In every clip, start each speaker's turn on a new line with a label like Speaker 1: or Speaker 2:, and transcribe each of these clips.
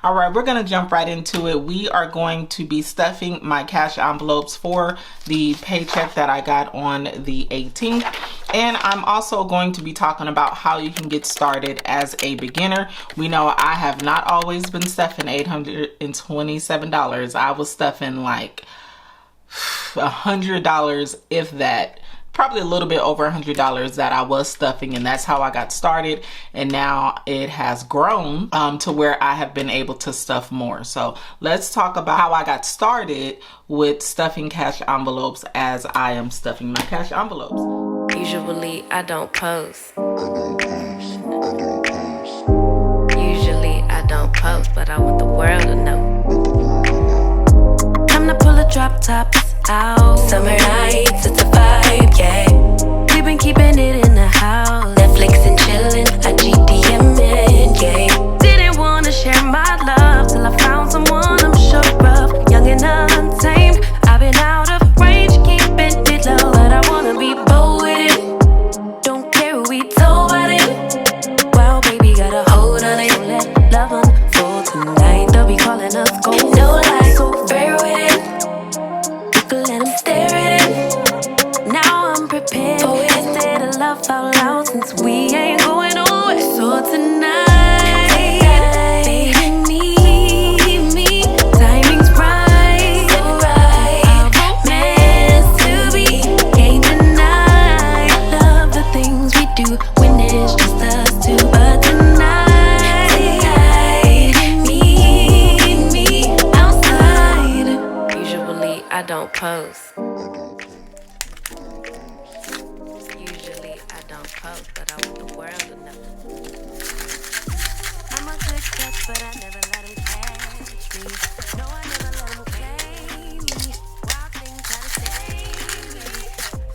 Speaker 1: All right, we're gonna jump right into it. We are going to be stuffing my cash envelopes for the paycheck that I got on the 18th. And I'm also going to be talking about how you can get started as a beginner. We know I have not always been stuffing $827. I was stuffing like $100, if that. Probably a little bit over $100 that I was stuffing, and that's how I got started. And now it has grown to where I have been able to stuff more. So let's talk about how I got started with stuffing cash envelopes as I am stuffing my cash envelopes.
Speaker 2: Usually I don't post. Usually I don't post, but I want the world to know. Time to pull a drop tops out. Summer nights, it's a vibe, yeah. We've been keeping it in the house. Netflix and chillin', I GDM'in', yeah. Didn't wanna share my love till I found someone I'm sure of. Young and untamed, I've been out of range, keeping it low. But I wanna be bold with it. Don't care who we told about it. Wow, baby, got a hold on it. Let love unfold tonight. They'll be calling us gold. No lies, so fair with it. Let them stare at it. Now I'm prepared. Oh, instead of love out loud, since we ain't going nowhere. So tonight, baby, need me. Timing's right, so right. Our romance to be can't deny. Love the things we do when it's just us two. But tonight, baby, need me outside. Usually I don't post. Usually I don't post, but I want the world to know. I'm a good catch, but I never let him catch me. No, I never let him play me. Wild things try to save me,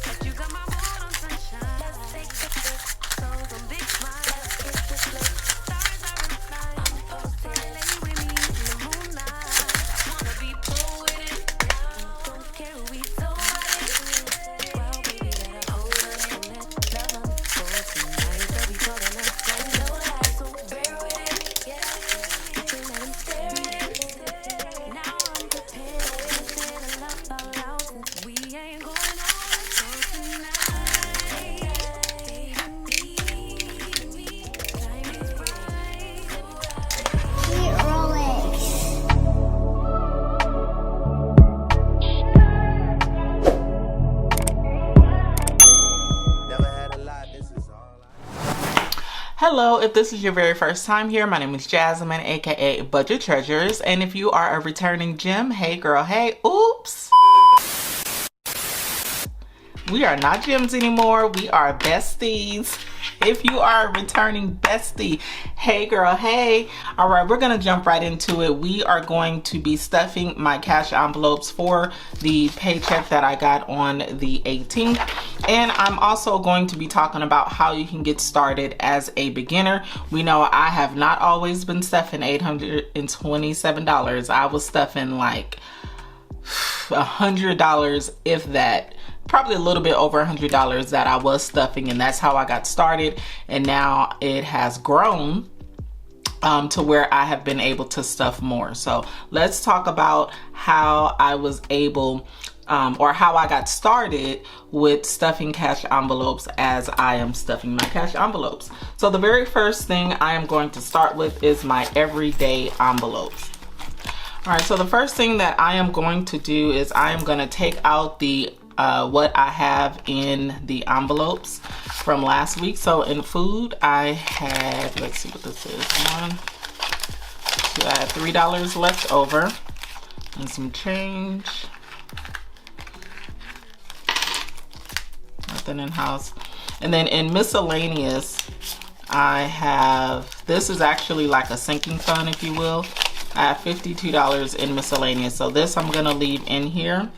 Speaker 2: but you got my mood on sunshine. Let's take the trip, souls on big smiles. Let's hit the flip, stars are in flight. I'm posted, lay with me in the moonlight. I wanna be bold with it. Don't care who we told about it. Wow, baby, got a hold on it. Let love unfold tonight. They'll be calling us gold. No lies, so bear with it. Yeah, let them stare at it. Now I'm prepared. Instead of love out loud, since we ain't going nowhere. So tonight, baby, need me. Time is right, so
Speaker 3: Sweet Rolex.
Speaker 4: Never had a lot, this is all I.
Speaker 1: Hello, if this is your very first time here, my name is Jasmine, aka Budget Treasures. And if you are a returning gem, hey girl, hey, oops. We are not gems anymore, we are besties. If you are a returning bestie, hey girl, hey. All right, we're gonna jump right into it. We are going to be stuffing my cash envelopes for the paycheck that I got on the 18th. And I'm also going to be talking about how you can get started as a beginner. We know I have not always been stuffing $827. I was stuffing like $100, if that. Probably a little bit over $100 that I was stuffing, and that's how I got started. And now it has grown to where I have been able to stuff more. So let's talk about how I was able or how I got started with stuffing cash envelopes as I am stuffing my cash envelopes. So the very first thing I am going to start with is my everyday envelopes. All right, so the first thing that I am going to do is I am going to take out the what I have in the envelopes from last week. So in food, I had, let's see what this is, I had $3 left over and some change. Nothing in house. And then in miscellaneous, I have, this is actually like a sinking fund, if you will. I have $52 in miscellaneous. So this I'm gonna leave in here.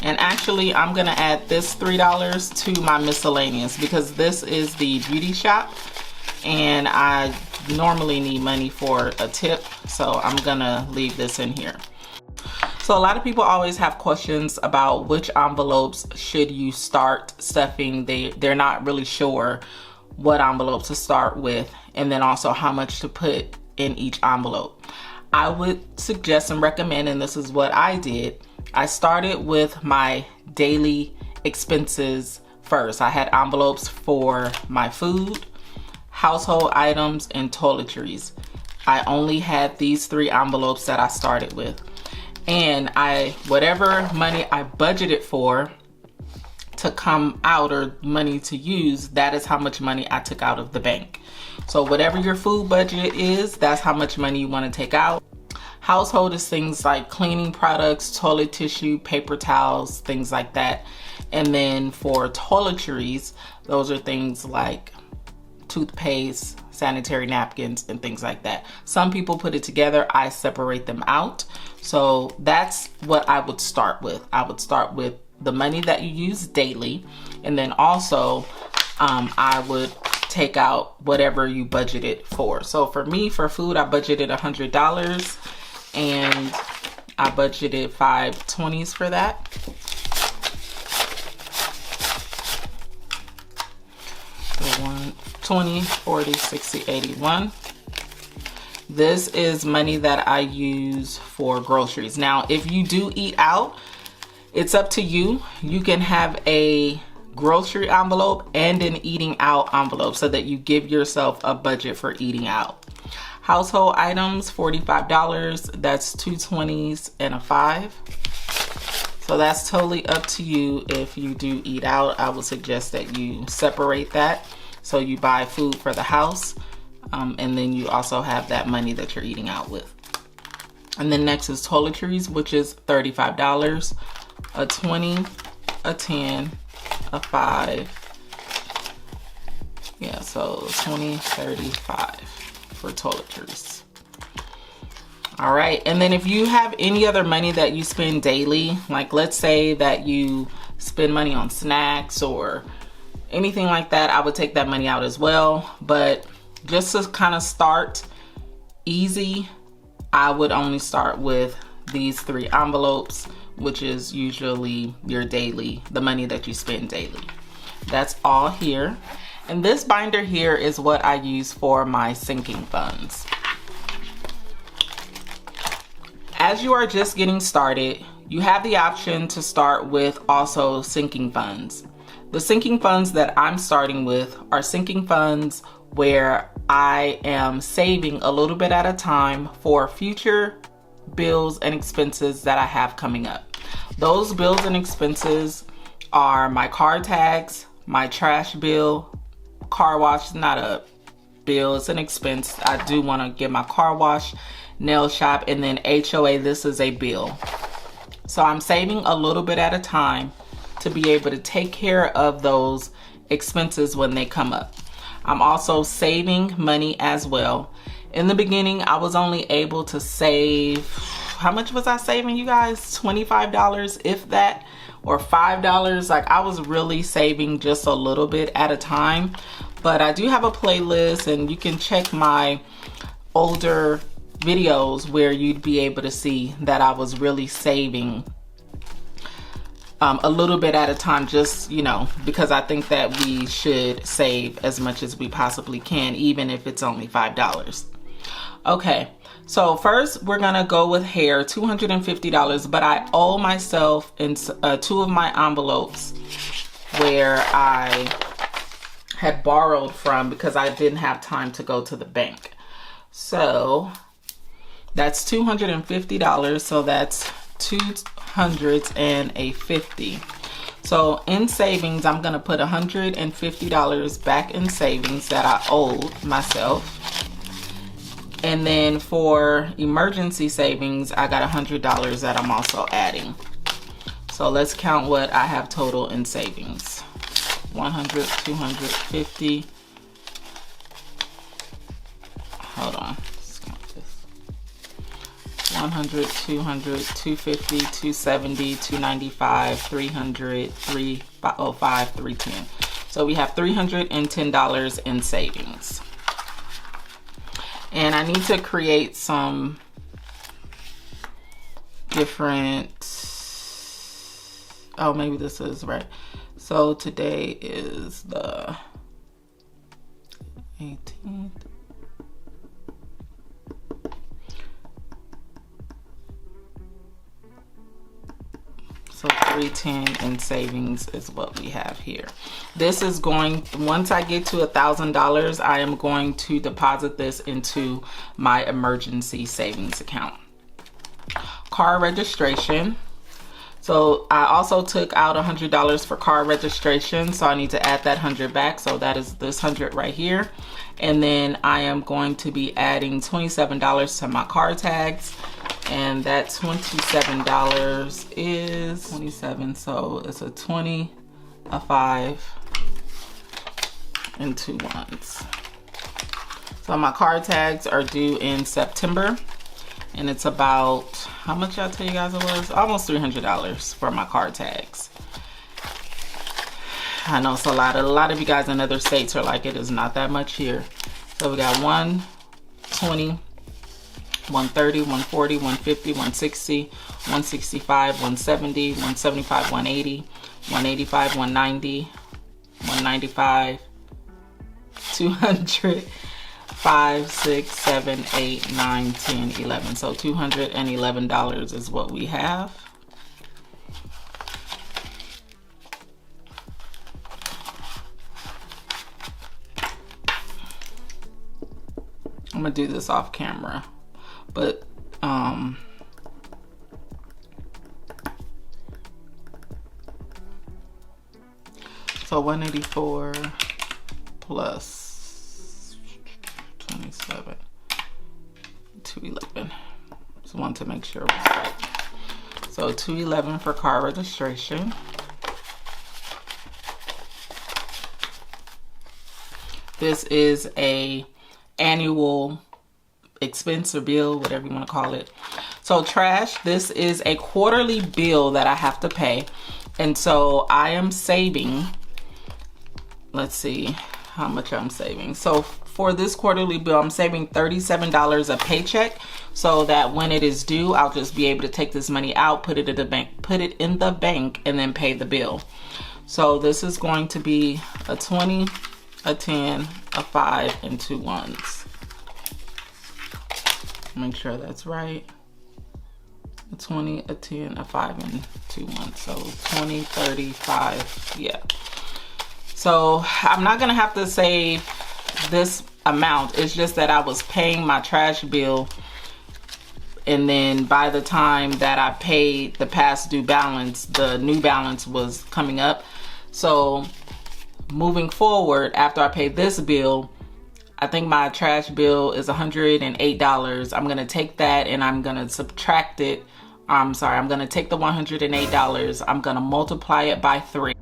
Speaker 1: And actually, I'm gonna add this $3 to my miscellaneous because this is the beauty shop and I normally need money for a tip. So I'm gonna leave this in here. So a lot of people always have questions about which envelopes should you start stuffing. They're not really sure what envelope to start with, and then also how much to put in each envelope. I would suggest and recommend, and this is what I did, I started with my daily expenses first. I had envelopes for my food, household items, and toiletries. I only had these 3 envelopes that I started with. And whatever money I budgeted for to come out, or money to use, that is how much money I took out of the bank. So whatever your food budget is, that's how much money you want to take out. Household is things like cleaning products, toilet tissue, paper towels, things like that. And then for toiletries, those are things like toothpaste, sanitary napkins, and things like that. Some people put it together. I separate them out. So that's what I would start with. I would start with the money that you use daily, and then also I would take out whatever you budgeted for. So for me, for food, I budgeted $100, and I budgeted 5 20s for that. So 1, 20, 40, 60, 81. This is money that I use for groceries. Now, if you do eat out, it's up to you. You can have a grocery envelope and an eating out envelope so that you give yourself a budget for eating out. Household items, $45. That's 2 20s and a 5. So that's totally up to you. If you do eat out, I would suggest that you separate that. So you buy food for the house, and then you also have that money that you're eating out with. And then next is toiletries, which is $35, a 20, a 10, a 5. Yeah, so 20, 35 for toiletries. All right, and then if you have any other money that you spend daily, like let's say that you spend money on snacks or anything like that, I would take that money out as well. But just to kind of start easy, I would only start with these 3 envelopes, which is usually your daily, the money that you spend daily. That's all here. And this binder here is what I use for my sinking funds. As you are just getting started, you have the option to start with also sinking funds. The sinking funds that I'm starting with are sinking funds where I am saving a little bit at a time for future bills and expenses that I have coming up. Those bills and expenses are my car tax, my trash bill, car wash, not a bill, it's an expense. I do want to get my car wash, nail shop, and then HOA, this is a bill. So I'm saving a little bit at a time to be able to take care of those expenses when they come up. I'm also saving money as well. In the beginning, I was only able to save, how much was I saving, you guys? $25, if that, or $5. Like, I was really saving just a little bit at a time. But I do have a playlist, and you can check my older videos where you'd be able to see that I was really saving a little bit at a time, just, you know, because I think that we should save as much as we possibly can, even if it's only $5. Okay, so first we're gonna go with hair, $250, but I owe myself in 2 of my envelopes where I had borrowed from because I didn't have time to go to the bank. So that's $250, so that's 200s and a 50. So in savings, I'm gonna put $150 back in savings that I owed myself. And then for emergency savings, I got $100 that I'm also adding. So let's count what I have total in savings. 100, 250. Hold on. 100, 200, 250, 270, 295, 300, 305, 310. So we have $310 in savings. And I need to create some different, oh, maybe this is right. So today is the 18th. So 310 in savings is what we have here. This is going, once I get to $1,000, I am going to deposit this into my emergency savings account. Car registration. So I also took out $100 for car registration, so I need to add that 100 back. So that is this 100 right here. And then I am going to be adding $27 to my car tags, and that $27 is 27. So it's a 20, a 5, and 2 ones. So my car tags are due in September, and it's about, how much I tell you guys it was? Almost $300 for my car tags. I know it's a lot of you guys in other states are like, it is not that much here. So we got 120, 130, 140, 150, 160, 165, 170, 175, 180, 185, 190, 195, 200, 5, 6, 7, 8, 9, 10, 11. So $211 is what we have. I'm gonna do this off camera, but so 184 plus 27, 211. Just want to make sure it was right. So 211 for car registration. This is a annual expense or bill, whatever you want to call it. So trash, this is a quarterly bill that I have to pay. And so I am saving, let's see how much I'm saving. So for this quarterly bill, I'm saving $37 a paycheck, so that when it is due, I'll just be able to take this money out, put it in the bank, and then pay the bill. So this is going to be a 20, a 10, a 5, and 2 ones. Make sure that's right. A 20, a 10, a 5, and 2 ones. So 20, 30, 5, yeah. So I'm not gonna have to save this amount. It's just that I was paying my trash bill, and then by the time that I paid the past due balance, the new balance was coming up. So moving forward, after I pay this bill, I think my trash bill is $108. I'm gonna take that and I'm gonna subtract it. I'm gonna take the $108. I'm gonna multiply it by 3.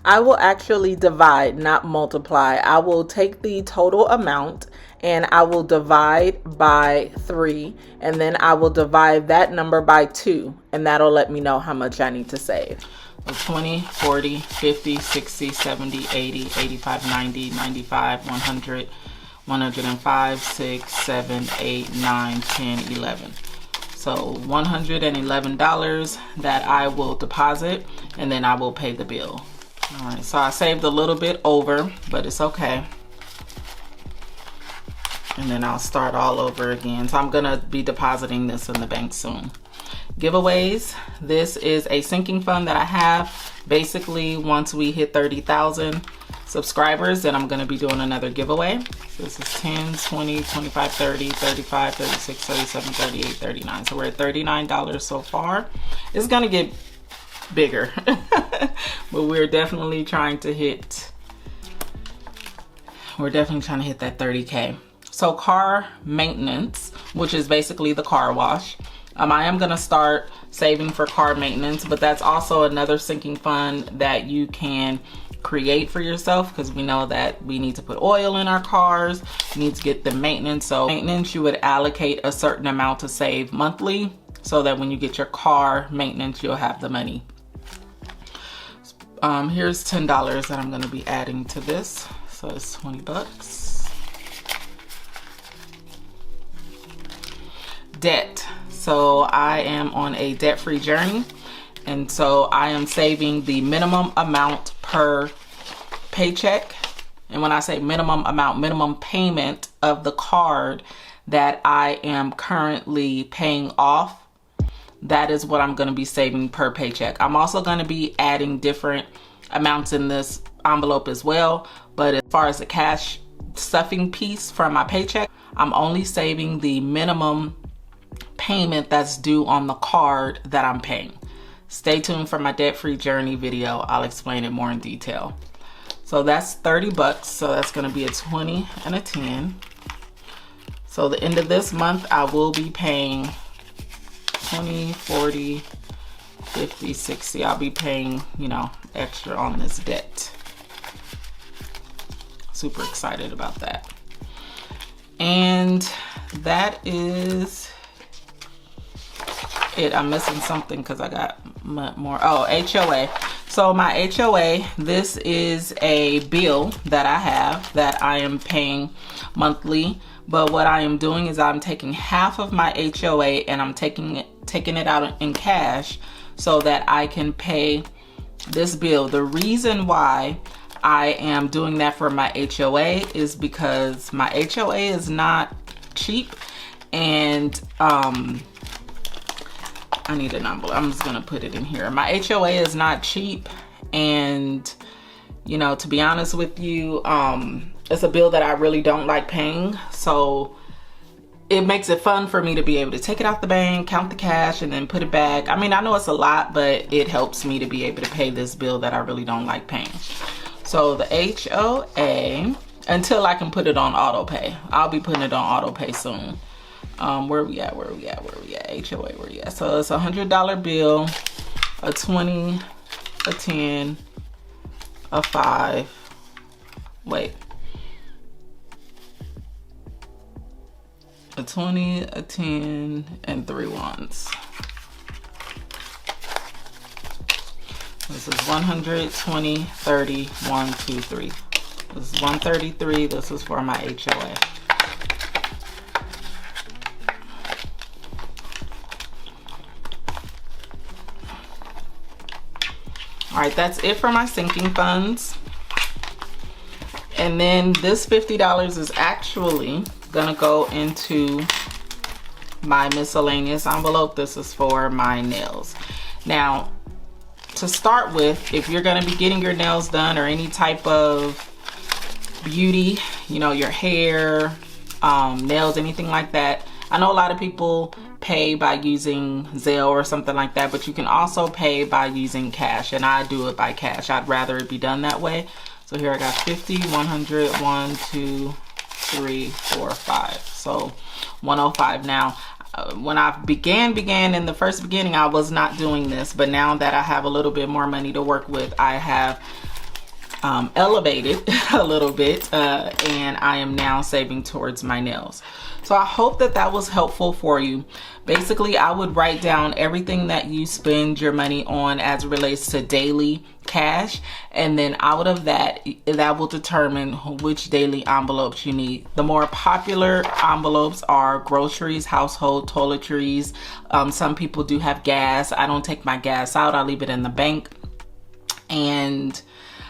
Speaker 1: I will actually divide, not multiply. I will take the total amount and I will divide by 3, and then I will divide that number by 2, and that'll let me know how much I need to save. So 20, 40, 50, 60, 70, 80, 85, 90, 95, 100, 105, 6, 7, 8, 9, 10, 11. So $111 that I will deposit, and then I will pay the bill. All right, so I saved a little bit over, but it's okay. And then I'll start all over again. So I'm gonna be depositing this in the bank soon. Giveaways, this is a sinking fund that I have. Basically, once we hit 30,000 subscribers, then I'm gonna be doing another giveaway. So this is 10, 20, 25, 30, 35, 36, 37, 38, 39. So we're at $39 so far. It's gonna get bigger, but we're definitely trying to hit that 30K. So car maintenance, which is basically the car wash. I am gonna start saving for car maintenance, but that's also another sinking fund that you can create for yourself, because we know that we need to put oil in our cars, we need to get the maintenance. So maintenance, you would allocate a certain amount to save monthly, so that when you get your car maintenance, you'll have the money. Here's $10 that I'm gonna be adding to this. So it's 20 bucks. Debt. So I am on a debt-free journey. And so I am saving the minimum amount per paycheck. And when I say minimum amount, minimum payment of the card that I am currently paying off, that is what I'm going to be saving per paycheck. I'm also going to be adding different amounts in this envelope as well, but as far as the cash stuffing piece from my paycheck, I'm only saving the minimum payment that's due on the card that I'm paying. Stay tuned for my debt-free journey video. I'll explain it more in detail. So that's 30 bucks. So that's going to be a 20 and a 10. So the end of this month, I will be paying 20, 40, 50, 60. I'll be paying, you know, extra on this debt. Super excited about that. And that is it. I'm missing something because I got more. Oh, HOA. So my HOA, this is a bill that I have that I am paying monthly. But what I am doing is I'm taking half of my HOA and I'm taking it out in cash so that I can pay this bill. The reason why I am doing that for my HOA is because my HOA is not cheap, and I need an envelope. I'm just gonna put it in here. My HOA is not cheap, and you know, to be honest with you, it's a bill that I really don't like paying. So it makes it fun for me to be able to take it out the bank, count the cash, and then put it back. I mean, I know it's a lot, but it helps me to be able to pay this bill that I really don't like paying. So the HOA, until I can put it on auto pay. I'll be putting it on auto pay soon. Where we at? HOA, where we at? So it's a $100 bill, a 20, a 10, a 5. Wait. A 20, a 10, and 3 ones. This is 100, 20, 30, 1, 2, 3. This is 133. This is for my HOA. All right, that's it for my sinking funds. And then this $50 is actually gonna go into my miscellaneous envelope. This is for my nails. Now, to start with, if you're gonna be getting your nails done or any type of beauty, you know, your hair, nails, anything like that, I know a lot of people pay by using Zelle or something like that, but you can also pay by using cash, and I do it by cash. I'd rather it be done that way. So here I got 50, 100, 1, 2, 3, 4, 5. So 105. Now, when I began in the first beginning, I was not doing this, but now that I have a little bit more money to work with, I have elevated a little bit, and I am now saving towards my nails. So I hope that that was helpful for you. Basically, I would write down everything that you spend your money on as it relates to daily cash, and then out of that, that will determine which daily envelopes you need. The more popular envelopes are groceries, household, toiletries. Some people do have gas. I don't take my gas out. I leave it in the bank. And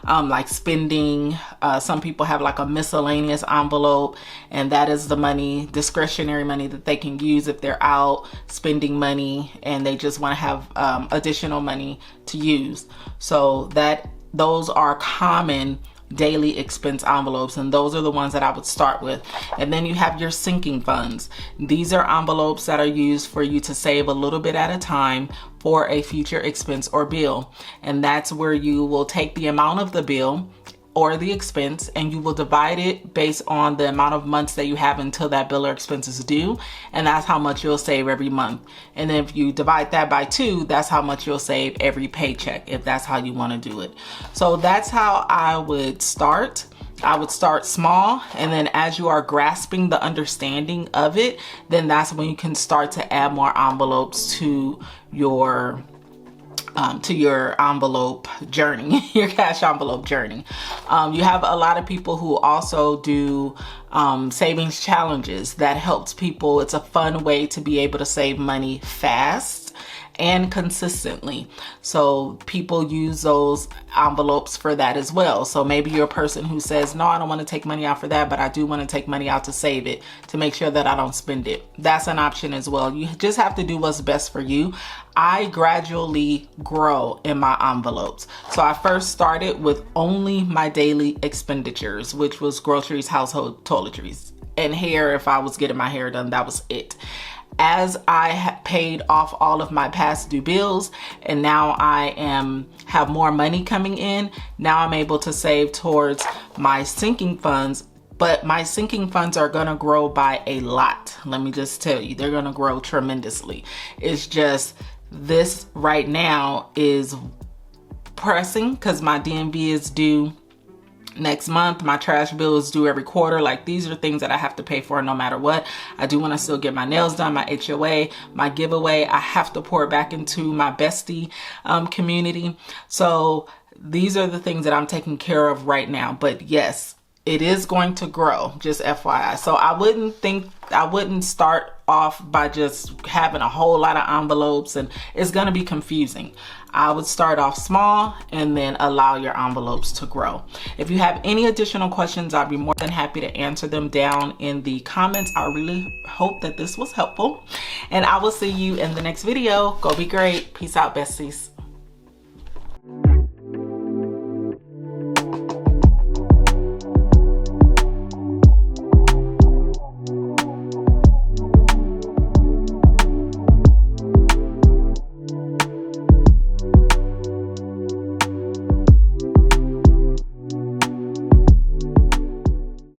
Speaker 1: like spending, some people have like a miscellaneous envelope, and that is the money, discretionary money that they can use if they're out spending money and they just want to have additional money to use. So those are common daily expense envelopes, and those are the ones that I would start with. And then you have your sinking funds. These are envelopes that are used for you to save a little bit at a time for a future expense or bill. And that's where you will take the amount of the bill or the expense, and you will divide it based on the amount of months that you have until that bill or expense is due, and that's how much you'll save every month. And then if you divide that by 2, that's how much you'll save every paycheck, if that's how you want to do it. So that's how I would start. I would start small, and then as you are grasping the understanding of it, then that's when you can start to add more envelopes to your envelope journey, your cash envelope journey. You have a lot of people who also do savings challenges that helps people. It's a fun way to be able to save money fast. and consistently. So people use those envelopes for that as well. So maybe you're a person who says, no, I don't want to take money out for that, but I do want to take money out to save it, to make sure that I don't spend it. That's an option as well. You just have to do what's best for you. I gradually grow in my envelopes. So I first started with only my daily expenditures, which was groceries, household toiletries, and hair. If I was getting my hair done, that was it. As I paid off all of my past due bills, and now I have more money coming in, now I'm able to save towards my sinking funds. But my sinking funds are gonna grow by a lot. Let me just tell you, they're gonna grow tremendously. It's just this right now is pressing because my DMV is due next month. My trash bill is due every quarter. Like, these are things that I have to pay for no matter what. I do want to still get my nails done, my HOA, my giveaway. I have to pour back into my bestie community. So these are the things that I'm taking care of right now. But yes, it is going to grow, just FYI. So I wouldn't start off by just having a whole lot of envelopes, and it's going to be confusing. I would start off small and then allow your envelopes to grow. If you have any additional questions, I'll be more than happy to answer them down in the comments. I really hope that this was helpful, and I will see you in the next video. Go be great. Peace out, besties.